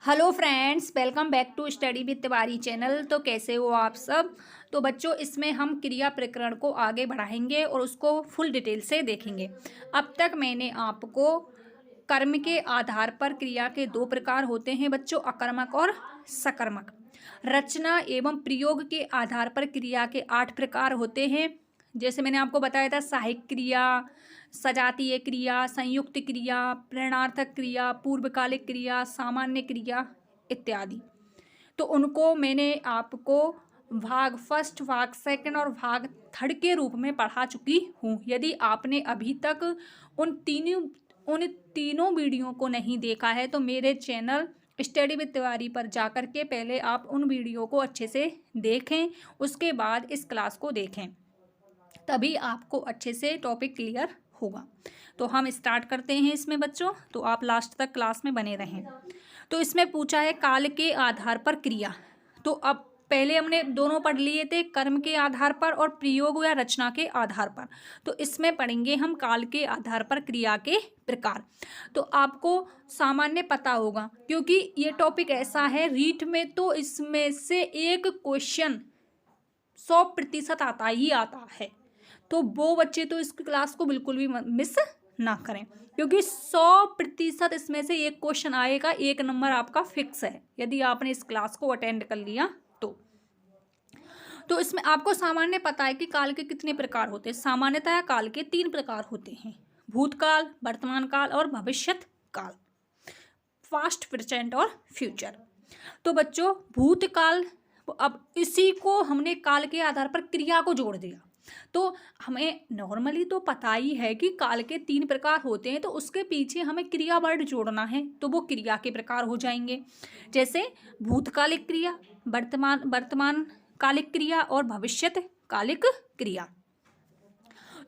Hello friends, welcome back to study with Tiwari channel. तो कैसे हो आप सब। तो बच्चों, इसमें हम क्रिया प्रकरण को आगे बढ़ाएंगे और उसको फुल डिटेल से देखेंगे। अब तक मैंने आपको कर्म के आधार पर क्रिया के दो प्रकार होते हैं बच्चों, अकर्मक और सकर्मक। रचना एवं प्रयोग के आधार पर क्रिया के 8 प्रकार होते हैं। जैसे मैंने आपको बताया था, सहायक क्रिया, सजातीय क्रिया, संयुक्त क्रिया, प्रेरणार्थक क्रिया, पूर्वकालिक क्रिया, सामान्य क्रिया इत्यादि। तो उनको मैंने आपको भाग फर्स्ट, भाग सेकंड और भाग थर्ड के रूप में पढ़ा चुकी हूँ। यदि आपने अभी तक उन तीनों वीडियो को नहीं देखा है तो मेरे चैनल स्टडी विद तिवारी पर जाकर के पहले आप उन वीडियो को अच्छे से देखें, उसके बाद इस क्लास को देखें, तभी आपको अच्छे से टॉपिक क्लियर होगा। तो हम स्टार्ट करते हैं इसमें बच्चों, तो आप लास्ट तक क्लास में बने रहें। तो इसमें पूछा है काल के आधार पर क्रिया। तो अब पहले हमने दोनों पढ़ लिए थे, कर्म के आधार पर और प्रयोग या रचना के आधार पर। तो इसमें पढ़ेंगे हम काल के आधार पर क्रिया के प्रकार। तो आपको सामान्य पता होगा, क्योंकि ये टॉपिक ऐसा है रीट में तो इसमें से एक क्वेश्चन 100% आता ही आता है। तो वो बच्चे तो इस क्लास को बिल्कुल भी मिस ना करें, क्योंकि 100% इसमें से एक क्वेश्चन आएगा, 1 नंबर आपका फिक्स है यदि आपने इस क्लास को अटेंड कर लिया तो इसमें आपको सामान्य पता है कि काल के कितने प्रकार होते हैं। सामान्यतः काल के 3 प्रकार होते हैं, भूतकाल, वर्तमान काल और भविष्यत काल, पास्ट, प्रेजेंट और फ्यूचर। तो बच्चों, भूतकाल, अब इसी को हमने काल के आधार पर क्रिया को जोड़ दिया। तो हमें नॉर्मली तो पता ही है कि काल के 3 प्रकार होते हैं, तो उसके पीछे हमें क्रिया वर्ड जोड़ना है, तो वो क्रिया के प्रकार हो जाएंगे। जैसे भूतकालिक क्रिया, वर्तमान कालिक क्रिया और भविष्यत कालिक क्रिया।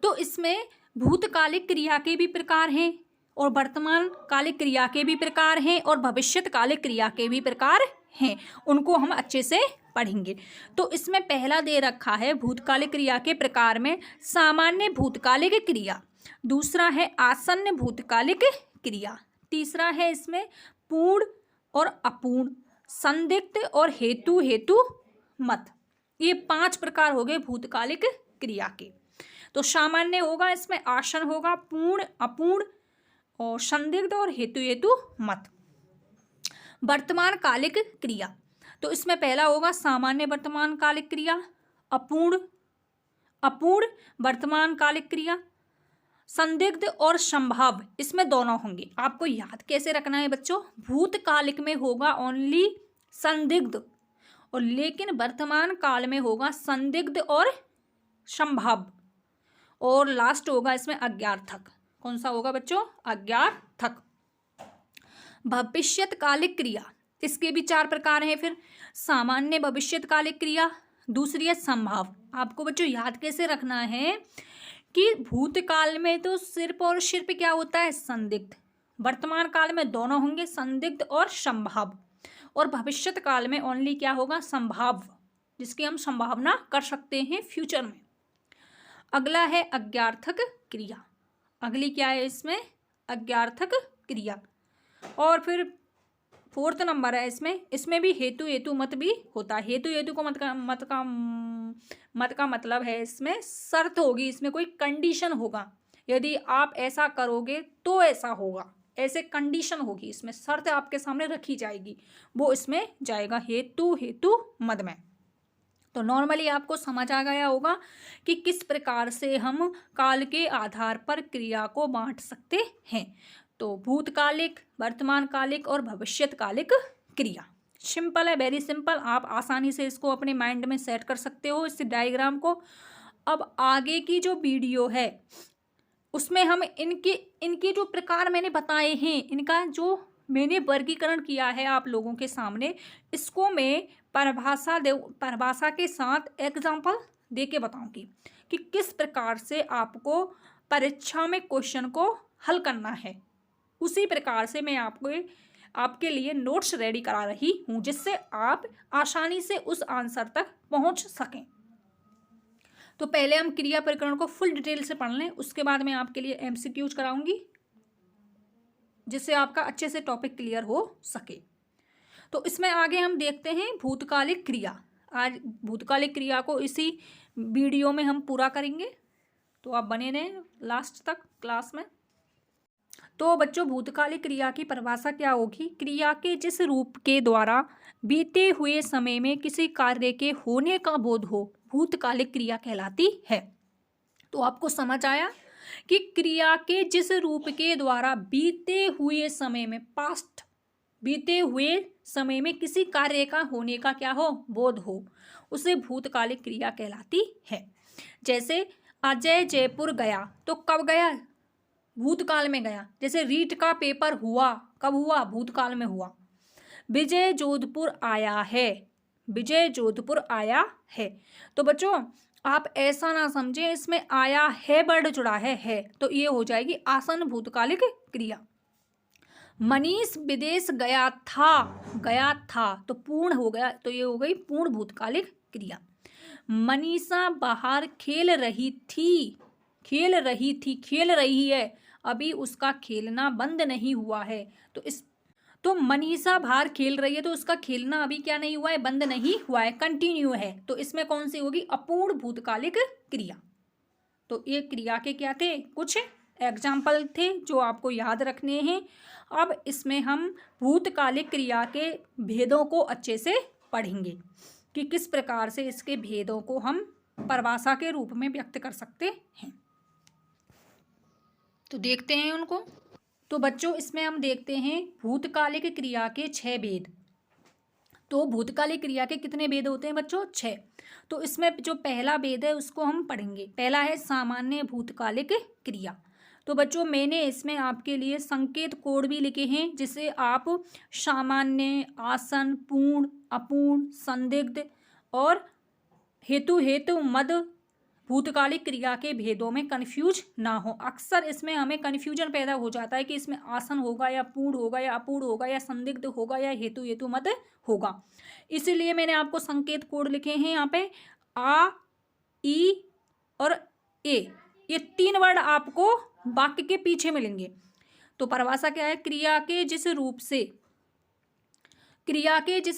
तो इसमें भूतकालिक क्रिया के भी प्रकार हैं और वर्तमान कालिक क्रिया के भी प्रकार हैं और भविष्यत कालिक क्रिया के भी प्रकार हैं। उनको हम अच्छे से पढ़ेंगे। तो इसमें पहला दे रखा है भूतकालिक क्रिया के प्रकार में सामान्य भूतकालिक क्रिया, दूसरा है आसन्न भूतकालिक क्रिया, तीसरा है इसमें पूर्ण और अपूर्ण, संदिग्ध और हेतु मत। ये 5 प्रकार हो गए भूतकालिक क्रिया के। तो सामान्य होगा, इसमें आसन होगा, पूर्ण, अपूर्ण और संदिग्ध और हेतु मत। वर्तमान कालिक क्रिया, तो इसमें पहला होगा सामान्य वर्तमान कालिक क्रिया, अपूर्ण वर्तमान कालिक क्रिया, संदिग्ध और संभाव्य, इसमें दोनों होंगे। आपको याद कैसे रखना है बच्चों, भूतकालिक में होगा ओनली संदिग्ध, और लेकिन वर्तमान काल में होगा संदिग्ध और संभाव्य, और लास्ट होगा इसमें अज्ञार्थक। कौन सा होगा बच्चों, अज्ञार्थक। भविष्यतकालिक क्रिया, इसके भी 4 प्रकार हैं। फिर सामान्य भविष्यतकालिक क्रिया, दूसरी है संभाव्य। आपको बच्चों याद कैसे रखना है कि भूतकाल में तो सिर्फ और सिर्फ क्या होता है, संदिग्ध। वर्तमान काल में दोनों होंगे, संदिग्ध और संभाव्य, और भविष्यत काल में ओनली क्या होगा, संभाव्य, जिसकी हम संभावना कर सकते हैं फ्यूचर में। अगला है अज्ञार्थक क्रिया, अगली क्या है इसमें, अज्ञार्थक क्रिया। और फिर 4th नंबर है इसमें भी हेतु मत भी होता है। हेतु को मत का मतलब है इसमें शर्त होगी, इसमें कोई कंडीशन होगा, यदि आप ऐसा करोगे तो ऐसा होगा, ऐसे कंडीशन होगी, इसमें शर्त आपके सामने रखी जाएगी, वो इसमें जाएगा हेतु मत में। तो नॉर्मली आपको समझ आ गया होगा कि किस प्रकार से हम काल के आधार पर क्रिया को बांट सकते हैं। तो भूतकालिक, वर्तमान कालिक और भविष्यतकालिक क्रिया। सिंपल है, वेरी सिंपल। आप आसानी से इसको अपने माइंड में सेट कर सकते हो, इस डायग्राम को। अब आगे की जो वीडियो है उसमें हम इनके जो प्रकार मैंने बताए हैं, इनका जो मैंने वर्गीकरण किया है आप लोगों के सामने, इसको मैं परिभाषा के साथ एग्जाम्पल दे के बताऊंगी कि किस प्रकार से आपको परीक्षा में क्वेश्चन को हल करना है। उसी प्रकार से मैं आपके लिए नोट्स रेडी करा रही हूँ, जिससे आप आसानी से उस आंसर तक पहुँच सकें। तो पहले हम क्रिया प्रकरण को फुल डिटेल से पढ़ लें, उसके बाद मैं आपके लिए एमसीक्यूज कराऊंगी, जिससे आपका अच्छे से टॉपिक क्लियर हो सके। तो इसमें आगे हम देखते हैं भूतकालिक क्रिया। आज भूतकालिक क्रिया को इसी वीडियो में हम पूरा करेंगे, तो आप बने रहें लास्ट तक क्लास में। तो बच्चों, भूतकालिक क्रिया की परिभाषा क्या होगी? क्रिया के जिस रूप के द्वारा बीते हुए समय में किसी कार्य के होने का बोध हो, भूतकालिक क्रिया कहलाती है। तो आपको समझ आया कि क्रिया के जिस रूप के द्वारा बीते हुए समय में, पास्ट, बीते हुए समय में किसी कार्य का होने का क्या हो, बोध हो, उसे भूतकालिक क्रिया कहलाती है। जैसे अजय जयपुर गया, तो कब गया? भूतकाल में गया। जैसे रीट का पेपर हुआ, कब हुआ? भूतकाल में हुआ। विजय जोधपुर आया है, विजय जोधपुर आया है। तो बच्चों, आप ऐसा ना समझें इसमें आया है वर्ड जुड़ा है, तो ये हो जाएगी आसन भूतकालिक क्रिया। मनीष विदेश गया था, तो पूर्ण हो गया, तो ये हो गई पूर्ण भूतकालिक क्रिया। मनीषा बाहर खेल रही है, अभी उसका खेलना बंद नहीं हुआ है। तो मनीषा बाहर खेल रही है, तो उसका खेलना अभी क्या नहीं हुआ है, बंद नहीं हुआ है, कंटिन्यू है। तो इसमें कौन सी होगी? अपूर्ण भूतकालिक क्रिया। तो ये क्रिया के क्या थे? कुछ एग्जाम्पल थे जो आपको याद रखने हैं। अब इसमें हम भूतकालिक क्रिया के भेदों को अच्छे से पढ़ेंगे कि किस प्रकार से इसके भेदों को हम परिभाषा के रूप में व्यक्त कर सकते हैं। तो देखते हैं उनको। तो बच्चों, इसमें हम देखते हैं भूतकालिक क्रिया के 6 भेद। तो भूतकालिक क्रिया के कितने भेद होते हैं बच्चों? 6। तो इसमें जो पहला भेद है उसको हम पढ़ेंगे। पहला है सामान्य भूतकालिक क्रिया। तो बच्चों, मैंने इसमें आपके लिए संकेत कोड भी लिखे हैं, जिसे आप सामान्य, आसन, पूर्ण, अपूर्ण, संदिग्ध और हेतु मद भूतकालिक क्रिया के भेदों में कंफ्यूज ना हो। अक्सर इसमें हमें कंफ्यूजन पैदा हो जाता है कि इसमें आसन होगा या पूर्ण होगा या अपूर्ण होगा या संदिग्ध होगा या हेतु मद होगा। इसीलिए मैंने आपको संकेत कोड लिखे हैं यहाँ पे, आ, ई और ए। ये 3 वर्ड आपको वाक्य के पीछे मिलेंगे। तो परिभाषा क्या है? क्रिया के जिस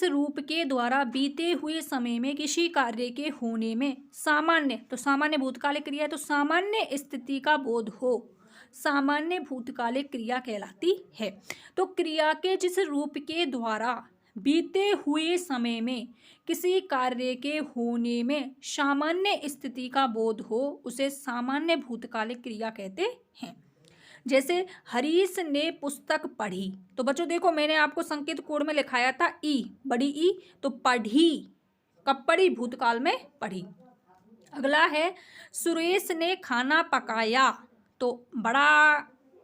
रूप के द्वारा बीते हुए समय में किसी कार्य के होने में सामान्य, तो सामान्य भूतकालिक क्रिया है, तो सामान्य स्थिति का बोध हो, सामान्य भूतकालिक क्रिया कहलाती है। तो क्रिया के जिस रूप के द्वारा बीते हुए समय में किसी कार्य के होने में सामान्य स्थिति का बोध हो, उसे सामान्य भूतकालिक क्रिया कहते हैं। जैसे हरीश ने पुस्तक पढ़ी। तो बच्चों देखो, मैंने आपको संकेत कोड में लिखाया था ई, बड़ी ई, तो पढ़ी कब पढ़ी? भूतकाल में पढ़ी। अगला है सुरेश ने खाना पकाया। तो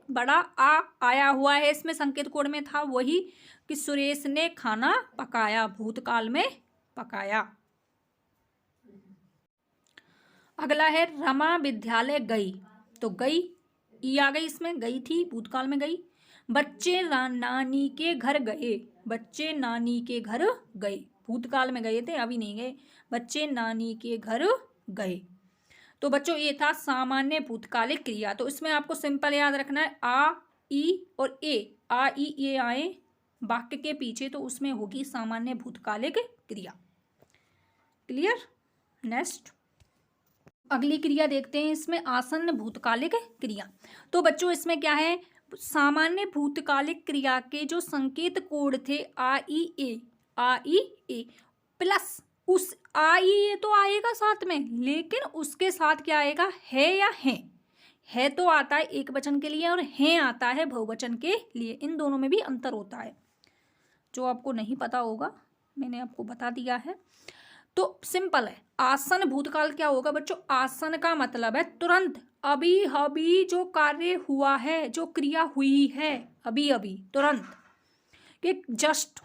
बड़ा आ आया हुआ है, इसमें संकेत कोड में था वही कि सुरेश ने खाना पकाया, भूतकाल में पकाया। अगला है रमा विद्यालय गई। तो गई, ई आ गई, इसमें गई थी, भूतकाल में गई। बच्चे नानी के घर गए, बच्चे नानी के घर गए, भूतकाल में गए थे, अभी नहीं गए। बच्चे नानी के घर गए। तो बच्चों, ये था सामान्य भूतकालिक क्रिया। तो इसमें आपको सिंपल याद रखना है, आ, ई और ए। आ, ई, ए आए वाक्य के पीछे, तो उसमें होगी सामान्य भूतकालिक क्रिया। क्लियर? नेक्स्ट अगली क्रिया देखते हैं, इसमें आसन्न भूतकालिक क्रिया। तो बच्चों, इसमें क्या है? सामान्य भूतकालिक क्रिया के जो संकेत कोड थे आ, ई, ए प्लस उस आ, ई, ए तो आएगा साथ में, लेकिन उसके साथ क्या आएगा? है या है तो आता है एक वचन के लिए और है आता है बहुवचन के लिए। इन दोनों में भी अंतर होता है, जो आपको नहीं पता होगा मैंने आपको बता दिया है। तो सिंपल है। आसन भूतकाल क्या होगा बच्चों? आसन का मतलब है तुरंत, अभी जो कार्य हुआ है, जो क्रिया हुई है, अभी तुरंत कि जस्ट।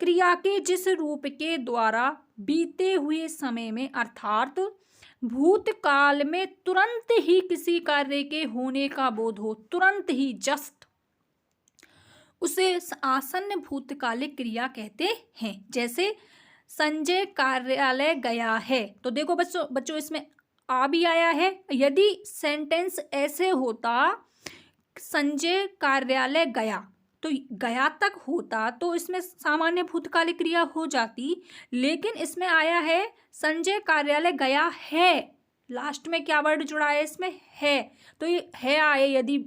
क्रिया के जिस रूप के द्वारा बीते हुए समय में, अर्थात भूतकाल में तुरंत ही किसी कार्य के होने का बोध हो, तुरंत ही, जस्ट, उसे आसन्न भूतकालिक क्रिया कहते हैं। जैसे संजय कार्यालय गया है। तो देखो बच्चों इसमें आ भी आया है। यदि सेंटेंस ऐसे होता, संजय कार्यालय गया, तो गया तक होता तो इसमें सामान्य भूतकालिक क्रिया हो जाती, लेकिन इसमें आया है संजय कार्यालय गया है। लास्ट में क्या वर्ड जुड़ा है इसमें? है। तो ये है आए यदि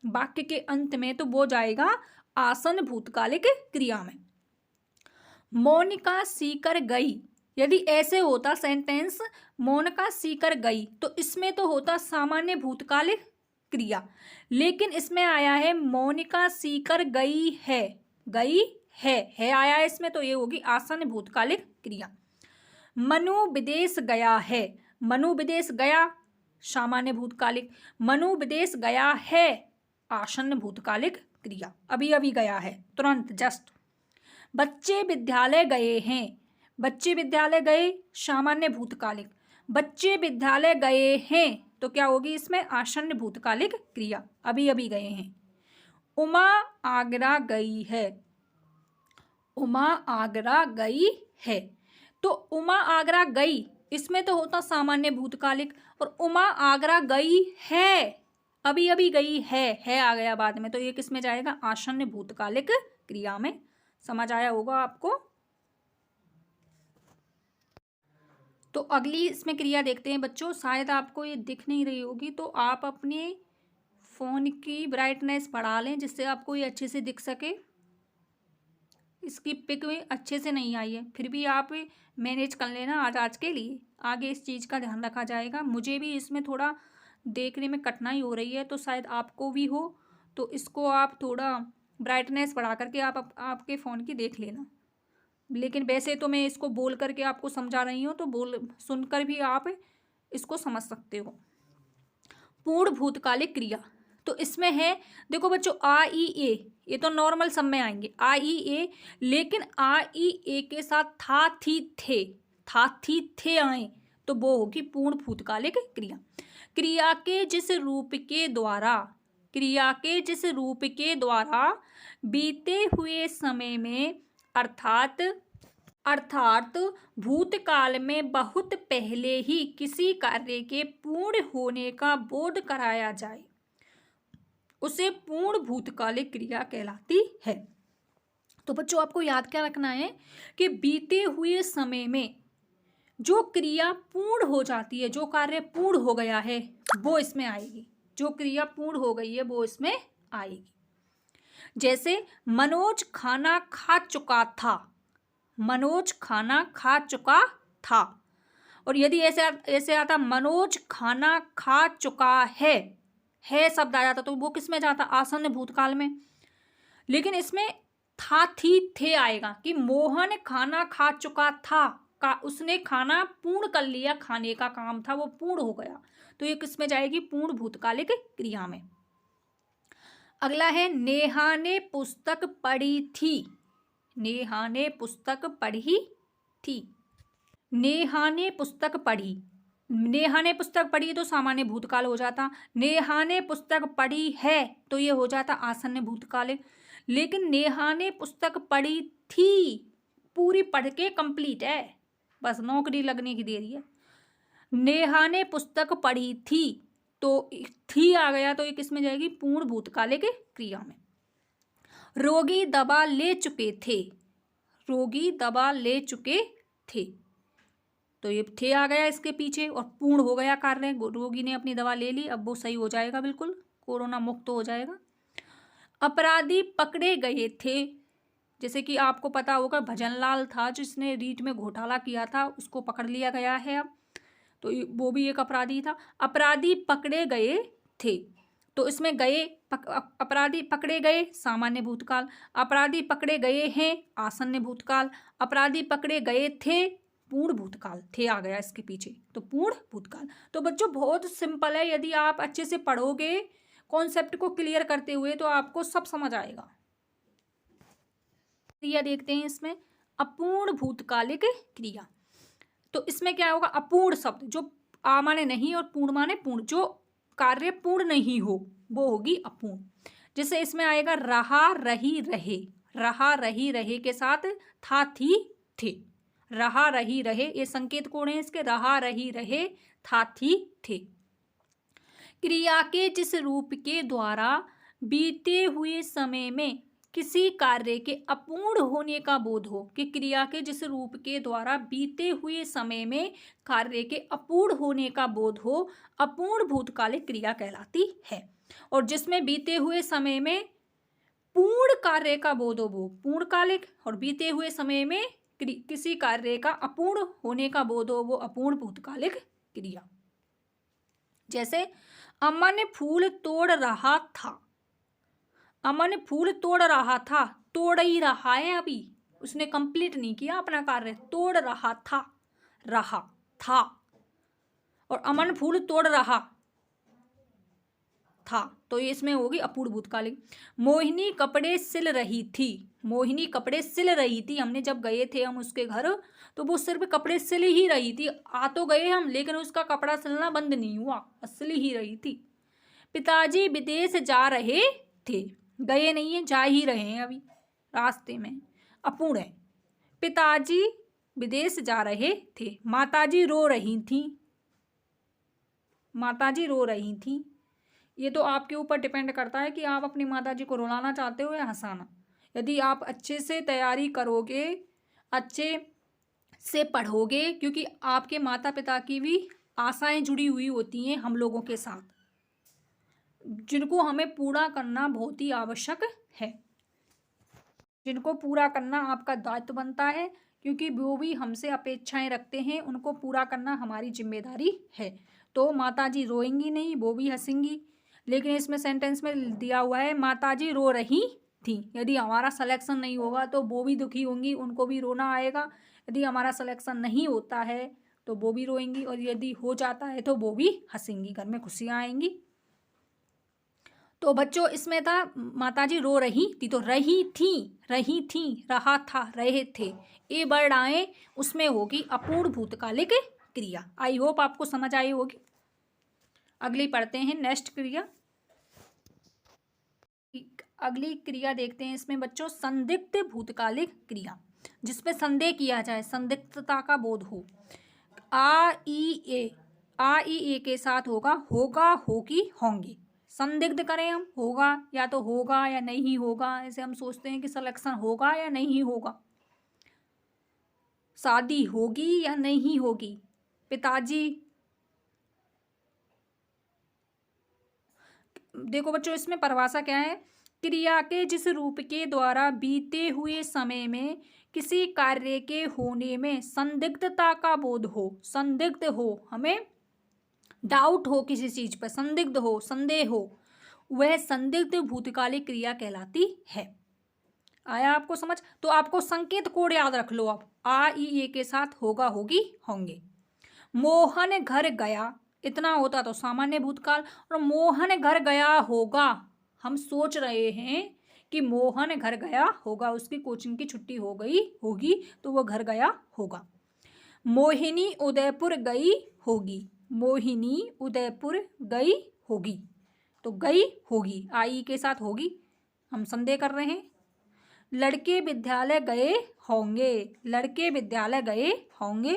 वाक्य के अंत में तो वो जाएगा आसन्न भूतकालिक क्रिया में। मोनिका सीकर गई, यदि ऐसे होता सेंटेंस मोनिका सीकर गई तो इसमें तो होता सामान्य भूतकालिक क्रिया, लेकिन इसमें आया है मोनिका सीकर गई है। गई है आया है इसमें, तो ये होगी आसन्न भूतकालिक क्रिया। मनु विदेश गया है, मनु विदेश गया सामान्य भूतकालिक, मनु विदेश गया है आसन्न भूतकालिक क्रिया, अभी अभी गया है, तुरंत जस्ट। बच्चे विद्यालय गए हैं, बच्चे विद्यालय गए सामान्य भूतकालिक, बच्चे विद्यालय गए हैं तो क्या होगी इसमें? आसन्न भूतकालिक क्रिया, अभी अभी गए हैं। उमा आगरा गई है, उमा आगरा गई है, तो उमा आगरा गई इसमें तो होता सामान्य भूतकालिक, और उमा आगरा गई है अभी अभी गई है आ गया बाद में, तो ये किस में जाएगा? आसन्न भूतकालिक क्रिया में। समझ आया होगा आपको। तो अगली इसमें क्रिया देखते हैं बच्चों, शायद आपको ये दिख नहीं रही होगी, तो आप अपने फ़ोन की ब्राइटनेस बढ़ा लें जिससे आपको ये अच्छे से दिख सके। इसकी पिक में अच्छे से नहीं आई है, फिर भी आप मैनेज कर लेना आज के लिए, आगे इस चीज़ का ध्यान रखा जाएगा। मुझे भी इसमें थोड़ा देखने में कठिनाई हो रही है, तो शायद आपको भी हो, तो इसको आप थोड़ा ब्राइटनेस बढ़ा करके आप आपके फ़ोन की देख लेना। लेकिन वैसे तो मैं इसको बोल करके आपको समझा रही हूँ, तो बोल सुनकर भी आप इसको समझ सकते हो। पूर्ण भूतकालिक क्रिया, तो इसमें है देखो बच्चों आ ई ए, ये तो नॉर्मल सब में आएंगे आ ई ए, लेकिन आ ई ए के साथ था थी थे आए तो वो होगी पूर्ण भूतकालिक क्रिया। क्रिया के जिस रूप के द्वारा, क्रिया के जिस रूप के द्वारा बीते हुए समय में अर्थात भूतकाल में बहुत पहले ही किसी कार्य के पूर्ण होने का बोध कराया जाए, उसे पूर्ण भूतकालिक क्रिया कहलाती है। तो बच्चों आपको याद क्या रखना है कि बीते हुए समय में जो क्रिया पूर्ण हो जाती है, जो कार्य पूर्ण हो गया है वो इसमें आएगी, जो क्रिया पूर्ण हो गई है वो इसमें आएगी। जैसे मनोज खाना खा चुका था, मनोज खाना खा चुका था, और यदि ऐसे आता मनोज खाना खा चुका है शब्द आ जाता तो वो किस में जाता? आसन्न भूतकाल में। लेकिन इसमें था थी थे आएगा कि मोहन खाना खा चुका था, का उसने खाना पूर्ण कर लिया, खाने का काम था वो पूर्ण हो गया, तो ये किस में जाएगी? पूर्ण भूतकालिक क्रिया में। अगला है नेहा ने पुस्तक पढ़ी थी, नेहा ने पुस्तक पढ़ी थी, नेहा ने पुस्तक पढ़ी, नेहा ने पुस्तक पढ़ी तो सामान्य भूतकाल हो जाता, नेहा ने पुस्तक पढ़ी है तो ये हो जाता आसन्न भूतकालिक। लेकिन नेहा ने पुस्तक पढ़ी थी पूरी पढ़ के कंप्लीट है, बस नौकरी लगने की देरी है। नेहा ने पुस्तक पढ़ी थी तो थी आ गया तो ये किस में जाएगी? पूर्ण भूतकालिक क्रिया में। रोगी दवा ले चुके थे, रोगी दवा ले चुके थे तो ये थे आ गया इसके पीछे और पूर्ण हो गया कार्य, रोगी ने अपनी दवा ले ली, अब वो सही हो जाएगा, बिल्कुल कोरोना मुक्त हो जाएगा। अपराधी पकड़े गए थे, जैसे कि आपको पता होगा भजनलाल था जिसने रीट में घोटाला किया था, उसको पकड़ लिया गया है अब, तो वो भी एक अपराधी था। अपराधी पकड़े गए थे तो इसमें गए अपराधी पकड़े गए सामान्य भूतकाल, अपराधी पकड़े गए हैं आसन्न भूतकाल, अपराधी पकड़े गए थे पूर्ण भूतकाल, थे आ गया इसके पीछे तो पूर्ण भूतकाल। तो बच्चों बहुत सिंपल है, यदि आप अच्छे से पढ़ोगे कॉन्सेप्ट को क्लियर करते हुए तो आपको सब समझ आएगा। क्रिया देखते हैं इसमें अपूर्ण भूतकालिक क्रिया, तो इसमें क्या होगा? अपूर्ण शब्द जो आ माने नहीं और पूर्ण माने पूर्ण, जो कार्य पूर्ण नहीं हो वो होगी अपूर्ण। जैसे इसमें आएगा रहा रही रहे, रहा रही रहे के साथ था थी थे, रहा रही रहे ये संकेत कोण है इसके, रहा रही रहे था थी थे। क्रिया के जिस रूप के द्वारा बीते हुए समय में किसी कार्य के अपूर्ण होने का बोध हो, कि क्रिया के जिस रूप के द्वारा बीते हुए समय में कार्य के अपूर्ण होने का बोध हो, अपूर्ण भूतकालिक क्रिया कहलाती है। और जिसमें बीते हुए समय में पूर्ण कार्य का बोध हो वो पूर्णकालिक, और बीते हुए समय में किसी कार्य का अपूर्ण होने का बोध हो वो अपूर्ण भूतकालिक क्रिया। जैसे अमन फूल तोड़ रहा था, अमन फूल तोड़ रहा था, तोड़ ही रहा है, अभी उसने कंप्लीट नहीं किया अपना कार्य, तोड़ रहा था, रहा था, और अमन फूल तोड़ रहा था, तो ये इसमें होगी अपूर्ण भूतकालिक। मोहिनी कपड़े सिल रही थी, मोहिनी कपड़े सिल रही थी, हमने जब गए थे हम उसके घर तो वो सिर्फ कपड़े सिल ही रही थी, आ तो गए हम लेकिन उसका कपड़ा सिलना बंद नहीं हुआ, सिल ही रही थी। पिताजी विदेश जा रहे थे, गए नहीं है, जा ही रहे हैं अभी रास्ते में, अपूर्ण है। पिताजी विदेश जा रहे थे। माताजी रो रही थी, माताजी रो रही थी। ये तो आपके ऊपर डिपेंड करता है कि आप अपनी माताजी को रुलाना चाहते हो या हंसाना। यदि आप अच्छे से तैयारी करोगे, अच्छे से पढ़ोगे, क्योंकि आपके माता पिता की भी आशाएं जुड़ी हुई होती हैं हम लोगों के साथ, जिनको हमें पूरा करना बहुत ही आवश्यक है, जिनको पूरा करना आपका दायित्व बनता है, क्योंकि वो भी हमसे अपेक्षाएं रखते हैं, उनको पूरा करना हमारी जिम्मेदारी है। तो माताजी रोएंगी नहीं, वो भी हंसेंगी, लेकिन इसमें सेंटेंस में दिया हुआ है माताजी रो रही थी। यदि हमारा सिलेक्शन नहीं होगा तो वो भी दुखी होंगी, उनको भी रोना आएगा। यदि हमारा सिलेक्शन नहीं होता है तो वो भी रोएंगी, और यदि हो जाता है तो वो भी हंसेंगी, घर में खुशियाँ आएंगी। तो बच्चों इसमें था माताजी रो रही थी, तो रही थी, रहा था, रहे थे, ये वर्ड आए उसमें होगी अपूर्ण भूतकालिक क्रिया। आई होप आपको समझ आई होगी। अगली पढ़ते हैं नेक्स्ट क्रिया। अगली क्रिया देखते हैं इसमें बच्चों संदिग्ध भूतकालिक क्रिया, जिसमें संदेह किया जाए, संदिग्धता का बोध हो। आ ई ए के साथ होगा होगी, होंगे। संदिग्ध करें हम, होगा या तो होगा या नहीं होगा, ऐसे हम सोचते हैं कि सिलेक्शन होगा या नहीं होगा, शादी होगी या नहीं होगी, पिताजी। देखो बच्चों इसमें परिभाषा क्या है, क्रिया के जिस रूप के द्वारा बीते हुए समय में किसी कार्य के होने में संदिग्धता का बोध हो, संदिग्ध हो, हमें डाउट हो किसी चीज पर, संदिग्ध हो, संदेह हो, वह संदिग्ध भूतकालिक क्रिया कहलाती है। आया आपको समझ? तो आपको संकेत कोड याद रख लो आप, आ ई ए के साथ होगा होगी होंगे। मोहन घर गया, इतना होता तो सामान्य भूतकाल, और मोहन घर गया होगा, हम सोच रहे हैं कि मोहन घर गया होगा, उसकी कोचिंग की छुट्टी हो गई होगी तो वो घर गया होगा। मोहिनी उदयपुर गई होगी, मोहिनी उदयपुर गई होगी, तो गई होगी आई के साथ होगी, हम संदेह कर रहे हैं। लड़के विद्यालय गए होंगे, लड़के विद्यालय गए होंगे।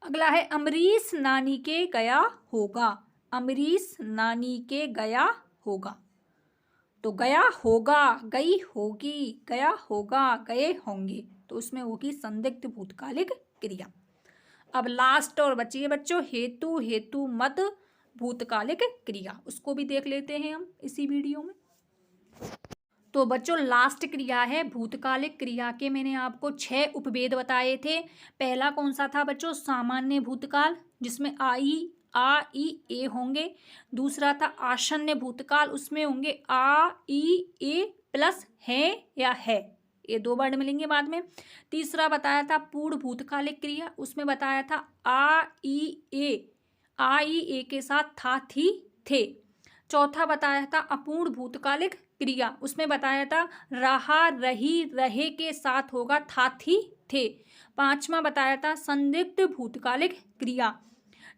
अगला है अमरीश नानी के गया होगा, अमरीश नानी के गया होगा, तो गया होगा, गई होगी, गया होगा, गए होंगे, तो उसमें होगी संदिग्ध भूतकालिक क्रिया। अब लास्ट और बची है बच्चों हेतु हेतु मत भूतकालिक क्रिया, उसको भी देख लेते हैं हम इसी वीडियो में। तो बच्चों लास्ट क्रिया है भूतकालिक क्रिया के, मैंने आपको 6 उपभेद बताए थे। पहला कौन सा था बच्चों, सामान्य भूतकाल, जिसमें आ ई ए होंगे। दूसरा था आसन्न भूतकाल, उसमें होंगे आ ई ए प्लस है या है, ये 2 वर्ड मिलेंगे बाद में। तीसरा बताया था पूर्ण भूतकालिक क्रिया, उसमें बताया था आ ई ए के साथ था, थी, थे। चौथा बताया था अपूर्ण भूतकालिक क्रिया, उसमें बताया था रहा, रही, रहे के साथ होगा था, थी, थे। पांचवा बताया था संदिग्ध भूतकालिक क्रिया,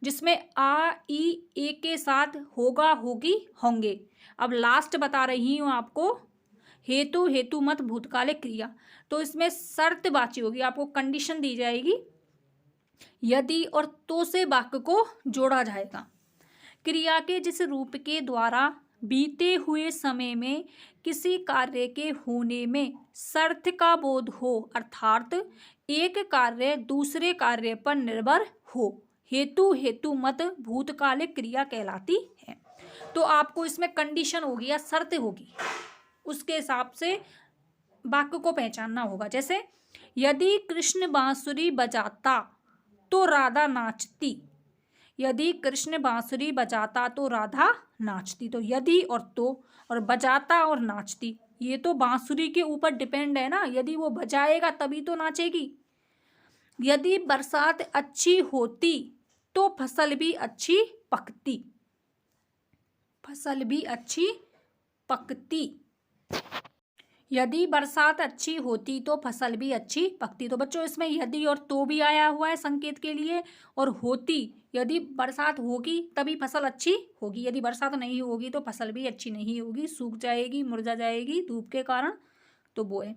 जिसमें आ ई ए के साथ होगा होगी होंगे। अब लास्ट बता रही हूँ आपको हेतु हेतु मत भूतकालिक क्रिया, तो इसमें शर्त बाची होगी, आपको कंडीशन दी जाएगी, यदि और तो से वाक्य को जोड़ा जाएगा। क्रिया के जिस रूप के द्वारा बीते हुए समय में किसी कार्य के होने में शर्त का बोध हो, अर्थात एक कार्य दूसरे कार्य पर निर्भर हो, हेतु हेतु मत भूतकालिक क्रिया कहलाती है। तो आपको इसमें कंडीशन होगी या शर्त होगी, उसके हिसाब से वाक्य को पहचानना होगा। जैसे यदि कृष्ण बांसुरी बजाता तो राधा नाचती, यदि कृष्ण बांसुरी बजाता तो राधा नाचती। तो यदि और तो और बजाता और नाचती, ये तो बांसुरी के ऊपर डिपेंड है ना, यदि वो बजाएगा तभी तो नाचेगी। यदि बरसात अच्छी होती तो फसल भी अच्छी पकती, फसल भी अच्छी पकती। यदि बरसात अच्छी होती तो फसल भी अच्छी पकती। तो बच्चों इसमें यदि और तो भी आया हुआ है संकेत के लिए, और होती, यदि बरसात होगी तभी फसल अच्छी होगी, यदि बरसात नहीं होगी तो फसल भी अच्छी नहीं होगी, सूख जाएगी, मुरझा जाएगी धूप के कारण। तो वो है।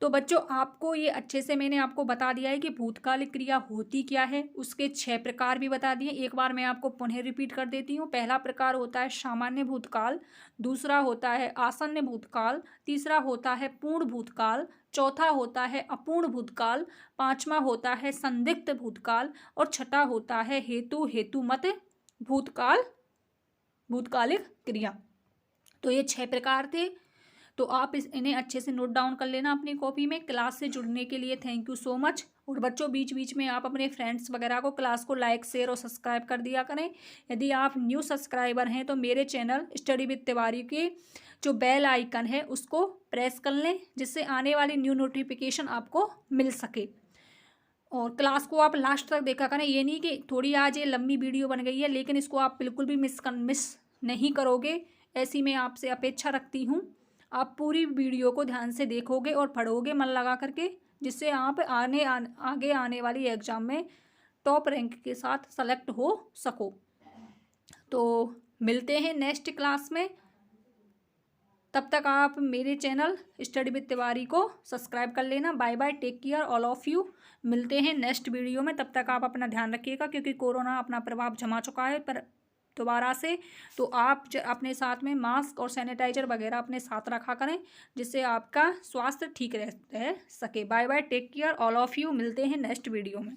तो बच्चों आपको ये अच्छे से मैंने आपको बता दिया है कि भूतकालिक क्रिया होती क्या है, उसके 6 प्रकार भी बता दिए। एक बार मैं आपको पुनः रिपीट कर देती हूँ। पहला प्रकार होता है सामान्य भूतकाल, दूसरा होता है आसन्न भूतकाल, तीसरा होता है पूर्ण भूतकाल, चौथा होता है अपूर्ण भूतकाल, पांचवा होता है संदिग्ध भूतकाल, और छठा होता है हेतु हेतुमत भूतकाल, भूतकालिक क्रिया। तो ये 6 प्रकार थे। तो आप इन्हें अच्छे से नोट डाउन कर लेना अपनी कॉपी में। क्लास से जुड़ने के लिए थैंक यू सो मच। और बच्चों बीच बीच में आप अपने फ्रेंड्स वगैरह को क्लास को लाइक शेयर और सब्सक्राइब कर दिया करें। यदि आप न्यू सब्सक्राइबर हैं तो मेरे चैनल स्टडी विद तिवारी के जो बेल आइकन है उसको प्रेस कर लें, जिससे आने वाली न्यू नोटिफिकेशन आपको मिल सके। और क्लास को आप लास्ट तक देखा करें, ये नहीं कि थोड़ी आज ये लंबी वीडियो बन गई है लेकिन इसको आप बिल्कुल भी मिस नहीं करोगे, ऐसी मैं आपसे अपेक्षा रखती हूँ। आप पूरी वीडियो को ध्यान से देखोगे और पढ़ोगे मन लगा करके, जिससे आप आगे आने वाली एग्जाम में टॉप रैंक के साथ सेलेक्ट हो सको। तो मिलते हैं नेक्स्ट क्लास में, तब तक आप मेरे चैनल स्टडी विद तिवारी को सब्सक्राइब कर लेना। Bye bye, take care all of you. मिलते हैं नेक्स्ट वीडियो में, तब तक आप अपना ध्यान रखिएगा, क्योंकि कोरोना अपना प्रभाव जमा चुका है पर दोबारा से। तो आप अपने साथ में मास्क और सैनिटाइजर वगैरह अपने साथ रखा करें, जिससे आपका स्वास्थ्य ठीक रह सके। Bye bye, take care all of you. मिलते हैं नेक्स्ट वीडियो में।